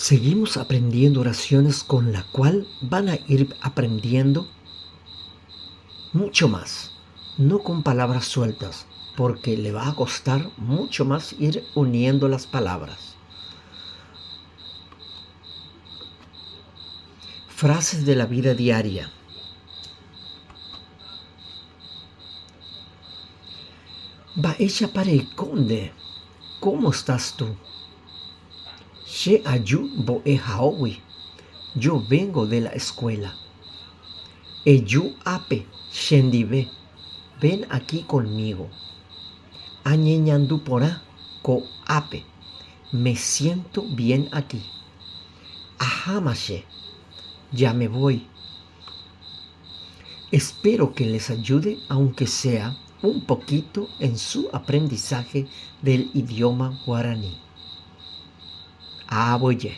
Seguimos aprendiendo oraciones con la cual van a ir aprendiendo mucho más, no con palabras sueltas, porque le va a costar mucho más ir uniendo las palabras. Frases de la vida diaria. Baecha para el conde, ¿cómo estás tú? She ayu boe haowi, yo vengo de la escuela. Eyu ape, shendibe, ven aquí conmigo. Añeñandu porá, ko ape, me siento bien aquí. Ahamashe, ya me voy. Espero que les ayude, aunque sea un poquito, en su aprendizaje del idioma guaraní. Aboye.